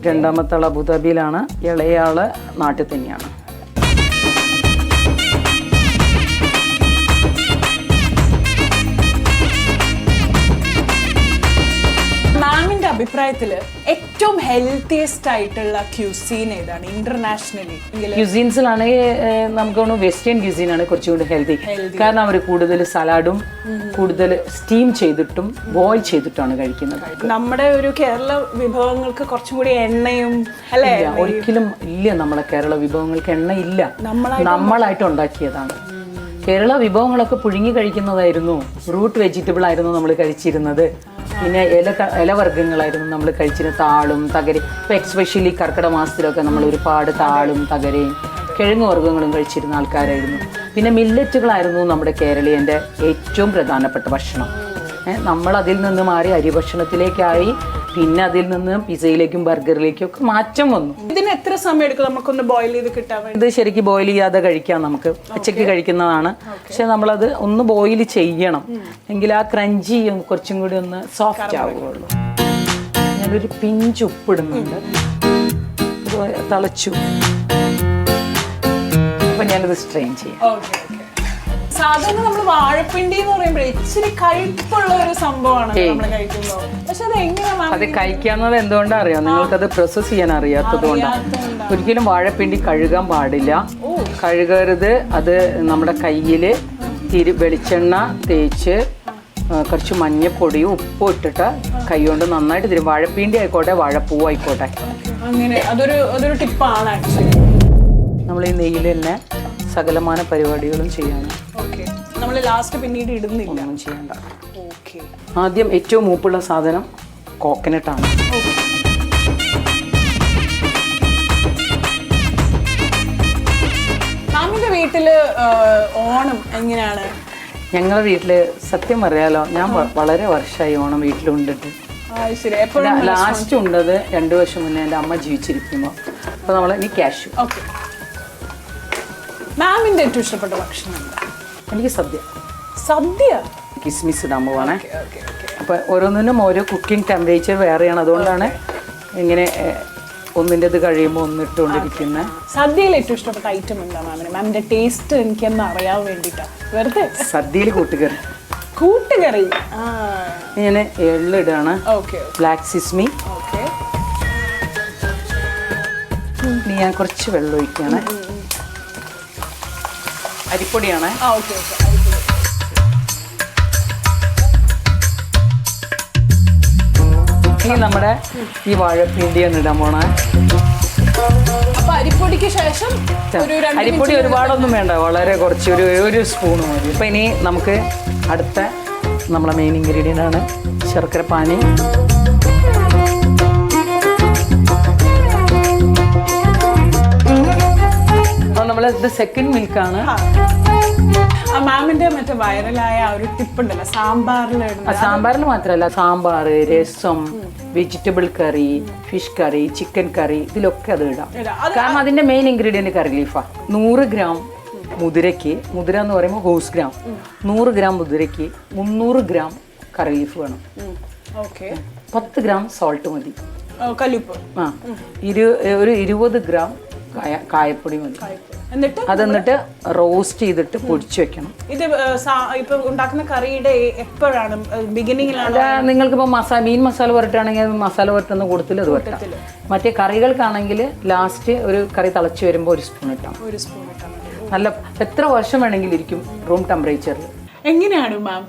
രണ്ടാമത്തെ ആൾ അബുദാബിയിലാണ്, ഇളയാള് നാട്ടിൽ തന്നെയാണ്. മാമിന്റെ അഭിപ്രായത്തില് ഏറ്റവും ഹെൽത്തിയസ്റ്റ് ആയിട്ടുള്ള ക്യൂസീൻ ഏതാണ് ഇന്റർനാഷണലി? ക്യൂസീൻസിലാണെങ്കിൽ നമുക്ക് വെസ്റ്റേൺ ക്യൂസീനാണ് കുറച്ചുകൂടി ഹെൽത്തി. കാരണം അവർ കൂടുതൽ സലാഡും കൂടുതൽ സ്റ്റീം ചെയ്തിട്ടും ബോയിൽ ചെയ്തിട്ടാണ് കഴിക്കുന്നത്. നമ്മുടെ ഒരു കേരള വിഭവങ്ങൾക്ക് കുറച്ചും കൂടി എണ്ണയും അല്ലേ? ഒരിക്കലും ഇല്ല, നമ്മളെ കേരള വിഭവങ്ങൾക്ക് എണ്ണ ഇല്ല, നമ്മളായിട്ട് ഉണ്ടാക്കിയതാണ്. കേരള വിഭവങ്ങളൊക്കെ പുഴുങ്ങി കഴിക്കുന്നതായിരുന്നു, റൂട്ട് വെജിറ്റബിൾ ആയിരുന്നു നമ്മൾ കഴിച്ചിരുന്നത്. പിന്നെ ഇലവർഗ്ഗങ്ങളായിരുന്നു നമ്മൾ കഴിച്ചിരുന്നത്, താളും തകരയും. ഇപ്പം എക്സ്പെഷ്യലി കർക്കിടക മാസത്തിലൊക്കെ നമ്മൾ ഒരുപാട് താളും തകരയും കിഴങ്ങ് വർഗ്ഗങ്ങളും കഴിച്ചിരുന്ന ആൾക്കാരായിരുന്നു. പിന്നെ മില്ലറ്റുകളായിരുന്നു നമ്മുടെ കേരളീയൻ്റെ ഏറ്റവും പ്രധാനപ്പെട്ട ഭക്ഷണം. നമ്മൾ അതിൽ നിന്ന് മാറി അരി ഭക്ഷണത്തിലേക്കായി, പിന്നെ അതിൽ നിന്ന് പിസയിലേക്കും ബർഗറിലേക്കും ഒക്കെ മാറ്റം വന്നു. ഇതിന് എത്ര സമയം എടുക്കും നമുക്കൊന്ന് ബോയിൽ ചെയ്ത് കിട്ടാൻ വേണ്ടി? ഇത് ശരിക്കും ബോയിൽ ചെയ്യാതെ കഴിക്കാം, നമുക്ക് ഉച്ചയ്ക്ക് കഴിക്കുന്നതാണ്. പക്ഷെ നമ്മളത് ഒന്ന് ബോയിൽ ചെയ്യണം, എങ്കിൽ ആ ക്രഞ്ചി കുറച്ചും കൂടി ഒന്ന് സോഫ്റ്റ് ആവുകയുള്ളൂ. ഞാനൊരു പിഞ്ച് ഉപ്പിടുന്നുണ്ട്, തിളച്ചു. അപ്പം ഞാനിത് സ്ട്രെയിൻ ചെയ്യാം. സാധാരണ നമ്മൾ വാഴപ്പിണ്ടി എന്ന് പറയുമ്പോൾ ഇച്ചിരി കയ്പുള്ള ഒരു സംഭവമാണ് നമ്മൾ കഴിക്കുമ്പോൾ. പക്ഷെ അത് എങ്ങനെയാണ് അത് കഴിക്കാവുന്നത് എന്തുകൊണ്ടാണ് അറിയാം? നിങ്ങൾക്കത് പ്രോസസ് ചെയ്യാൻ അറിയാത്തത് കൊണ്ടാണ്. ഒരിക്കലും വാഴപ്പിണ്ടി കഴുകാൻ പാടില്ല, കഴുകരുത്. അത് നമ്മുടെ കയ്യിൽ വെളിച്ചെണ്ണ തേച്ച് കുറച്ച് മഞ്ഞപ്പൊടിയും ഉപ്പും ഇട്ടിട്ട് കൈ കൊണ്ട് നന്നായിട്ട് തിരും. വാഴപ്പിണ്ടി ആയിക്കോട്ടെ വാഴപ്പൂവ് ആയിക്കോട്ടെ. അങ്ങനെ അതൊരു ടിപ്പാണ് ആക്ച്വലി. നമ്മൾ ഈ നെയ്യിൽ തന്നെ സകലമാന പരിപാടികളും ചെയ്യണം. നമ്മൾ ലാസ്റ്റ് പിന്നീട് ഇടുന്നില്ല, ഒന്നും ചെയ്യണ്ട. ആദ്യം ഏറ്റവും മൂപ്പുള്ള സാധനം കോക്കനട്ടാണ്. മാമിന്റെ വീട്ടില് ഓണം എങ്ങനെയാണ്? ഞങ്ങളുടെ വീട്ടില് സത്യം അറിയാലോ, ഞാൻ വളരെ വർഷമായി ഓണം വീട്ടിലുണ്ടിട്ട്. ലാസ്റ്റ് ഉണ്ടത് 2 വർഷം മുന്നേ എൻ്റെ അമ്മ ജീവിച്ചിരിക്കുമ്പോൾ. അപ്പോൾ നമ്മൾ ഇനി ക്യാഷ്. മാമിന്റെ ഏറ്റവും ഇഷ്ടപ്പെട്ട ഭക്ഷണം എന്താ? എനിക്ക് സദ്യ. സദ്യ കിസ്മിസ് ഇടാൻ പോവാണേ. അപ്പോൾ ഓരോന്നിനും ഓരോ കുക്കിംഗ് ടെമ്പറേച്ചർ വേറെയാണ്, അതുകൊണ്ടാണ് ഇങ്ങനെ ഒന്നിൻ്റെത് കഴിയുമ്പോൾ ഒന്നിട്ടുകൊണ്ടിരിക്കുന്നത്. സദ്യയിൽ ഏറ്റവും ഇഷ്ടപ്പെട്ട ഐറ്റം എന്താ മാമിന്? മാമിന്റെ ടേസ്റ്റ് എനിക്കൊന്ന് അറിയാൻ വേണ്ടിയിട്ടാണ്. വെറുതെ സദ്യയിൽ കൂട്ടുകറി. കൂട്ടുകറി ഞാൻ എള്ളിടാണ്, ബ്ലാക്ക് സിസ്മി. ഇനി ഞാൻ കുറച്ച് വെള്ളം ഒഴിക്കുകയാണ്. അരിപ്പൊടിയാണ്. ഇനി നമ്മുടെ ഈ വാഴപ്പിണ്ടിയാണ് ഇടാൻ പോണേ. അരിപ്പൊടിക്ക് ശേഷം അരിപ്പൊടി ഒരുപാടൊന്നും വേണ്ട, വളരെ കുറച്ച്, ഒരു സ്പൂൺ മതി. അപ്പം ഇനി നമുക്ക് അടുത്ത നമ്മളെ മെയിൻ ഇൻഗ്രീഡിയൻ്റ് ആണ് ശർക്കര പാനി. അപ്പോൾ നമ്മൾ ഇത് സെക്കൻഡ് മിൽക്കാണ്. മാമിന്റെ മറ്റേ വൈറലായ ഒരു ടിപ്പ് ഉണ്ടല്ലോ സാമ്പാറിൽ. സാമ്പാറിൽ മാത്രമല്ല, sambar, rasam, vegetable curry, fish curry, chicken curry, ഇതിലൊക്കെ അത് ഇടാം. കാരണം അതിന്റെ മെയിൻ ഇൻഗ്രീഡിയൻറ്റ് കറി ലീഫാണ്. 100 ഗ്രാം മുതിരയ്ക്ക്, മുതിര എന്ന് പറയുമ്പോൾ ഹോസ് ഗ്രാം, 100 ഗ്രാം മുതിരയ്ക്ക് 300 ഗ്രാം കറി ലീഫ് വേണം. 10 ഗ്രാം സോൾട്ട് മതി, കല്ലുപ്പ്. ഒരു 20 ഗ്രാം കായപ്പൊടി മതി. എന്നിട്ട് റോസ്റ്റ് ചെയ്തിട്ട് പൊടിച്ചു വെക്കണം. ഇത് ഇപ്പൊ ഉണ്ടാക്കുന്ന കറിയുടെ എപ്പോഴാണ്? ബിഗിനിങ്ങിലാണ്? നിങ്ങൾക്കിപ്പോൾ മീൻ മസാല പുരട്ടാണെങ്കിൽ മസാല പുരട്ടുന്ന കൂട്ടത്തിൽ അത് പുരട്ടാം. മറ്റേ കറികൾക്കാണെങ്കിൽ ലാസ്റ്റ് ഒരു കറി തിളച്ച് വരുമ്പോൾ 1 സ്പൂൺ ഇട്ടാം. നല്ല എത്ര വർഷം വേണമെങ്കിലും ഇരിക്കും റൂം ടെമ്പറേച്ചറിൽ. എങ്ങനെയാണ് മാം